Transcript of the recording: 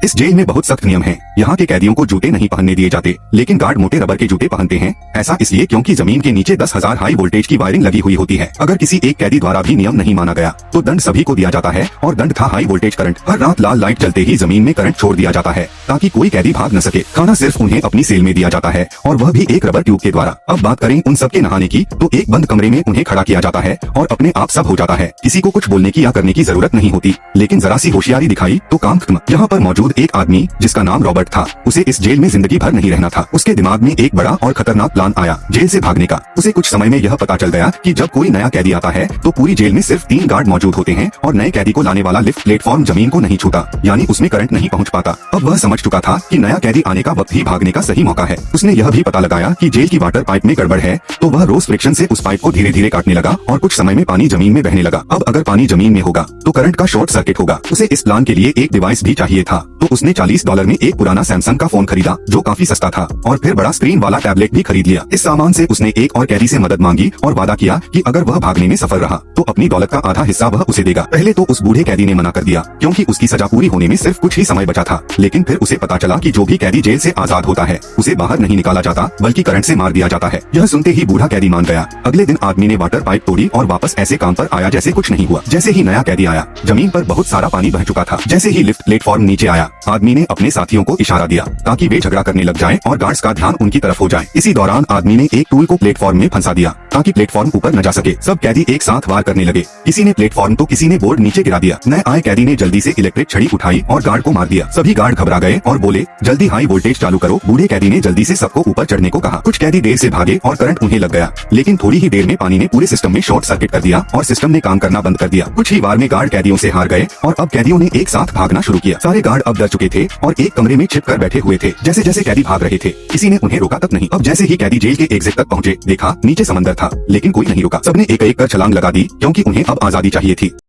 इस जेल में बहुत सख्त नियम हैं। यहाँ के कैदियों को जूते नहीं पहनने दिए जाते, लेकिन गार्ड मोटे रबर के जूते पहनते हैं। ऐसा इसलिए क्योंकि जमीन के नीचे 10,000 हाई वोल्टेज की वायरिंग लगी हुई होती है। अगर किसी एक कैदी द्वारा भी नियम नहीं माना गया तो दंड सभी को दिया जाता है, और दंड था हाई वोल्टेज करंट। हर रात लाल लाइट जलते ही जमीन में करंट छोड़ दिया जाता है ताकि कोई कैदी भाग न सके। खाना सिर्फ उन्हें अपनी सेल में दिया जाता है, और वह भी एक रबर ट्यूब के द्वारा। अब बात करें उन सबके नहाने की, तो एक बंद कमरे में उन्हें खड़ा किया जाता है और अपने आप सब हो जाता है। किसी को कुछ बोलने की या करने की जरूरत नहीं होती, लेकिन जरा सी होशियारी दिखाई तो काम खत्म। यहाँ पर मौजूद एक आदमी जिसका नाम रॉबर्ट था, उसे इस जेल में जिंदगी भर नहीं रहना था। उसके दिमाग में एक बड़ा और खतरनाक प्लान आया जेल से भागने का। उसे कुछ समय में यह पता चल गया कि जब कोई नया कैदी आता है तो पूरी जेल में सिर्फ 3 गार्ड मौजूद होते हैं, और नए कैदी को लाने वाला लिफ्ट प्लेटफॉर्म जमीन को नहीं छूता, यानी उसमें करंट नहीं पहुँच पाता। अब वह समझ चुका था कि नया कैदी आने का वक्त ही भागने का सही मौका है। उसने यह भी पता लगाया कि जेल की वाटर पाइप में गड़बड़ है, तो वह रोज फ्रिक्शन से उस पाइप को धीरे धीरे काटने लगा, और कुछ समय में पानी जमीन में बहने लगा। अब अगर पानी जमीन में होगा तो करंट का शॉर्ट सर्किट होगा। उसे इस प्लान के लिए एक डिवाइस भी चाहिए था, तो उसने $40 में एक पुराना सैमसंग का फोन खरीदा जो काफी सस्ता था, और फिर बड़ा स्क्रीन वाला टैबलेट भी खरीद लिया। इस सामान से उसने एक और कैदी से मदद मांगी और वादा किया कि अगर वह भागने में सफल रहा तो अपनी दौलत का आधा हिस्सा वह उसे देगा। पहले तो उस बूढ़े कैदी ने मना कर दिया, क्योंकि उसकी सजा पूरी होने में सिर्फ कुछ ही समय बचा था। लेकिन फिर उसे पता चला कि जो भी कैदी जेल से आजाद होता है उसे बाहर नहीं निकाला जाता, बल्कि करंट से मार दिया जाता है। यह सुनते ही बूढ़ा कैदी मान गया। अगले दिन आदमी ने वाटर पाइप तोड़ी और वापस ऐसे काम पर आया जैसे कुछ नहीं हुआ। जैसे ही नया कैदी आया, जमीन पर बहुत सारा पानी बह चुका था। जैसे ही लिफ्ट प्लेटफॉर्म नीचे आया, आदमी ने अपने साथियों को इशारा दिया ताकि वे झगड़ा करने लग जाएं और गार्ड्स का ध्यान उनकी तरफ हो जाए। इसी दौरान आदमी ने एक टूल को प्लेटफॉर्म में फंसा दिया ताकि प्लेटफॉर्म ऊपर न जा सके। सब कैदी एक साथ वार करने लगे। किसी ने प्लेटफॉर्म तो किसी ने बोर्ड नीचे गिरा दिया। नए आए कैदी ने जल्दी से इलेक्ट्रिक छड़ी उठाई और गार्ड को मार दिया। सभी गार्ड घबरा गए और बोले, जल्दी हाई वोल्टेज चालू करो। बूढ़े कैदी ने जल्दी से सबको ऊपर चढ़ने को कहा। कुछ कैदी देर से भागे और करंट उन्हें लग गया, लेकिन थोड़ी ही देर में पानी ने पूरे सिस्टम में शॉर्ट सर्किट कर दिया और सिस्टम ने काम करना बंद कर दिया। कुछ ही बार में गार्ड कैदियों से हार गए और अब कैदियों ने एक साथ भागना शुरू किया। सारे गार्ड अब डर चुके थे और एक कमरे में छिप कर बैठे हुए थे। जैसे जैसे कैदी भाग रहे थे, किसी ने उन्हें रोका तक नहीं। अब जैसे ही कैदी जेल के एग्जिट तक पहुंचे, देखा नीचे समंदर था, लेकिन कोई नहीं रुका। सबने एक एक कर छलांग लगा दी, क्योंकि उन्हें अब आजादी चाहिए थी।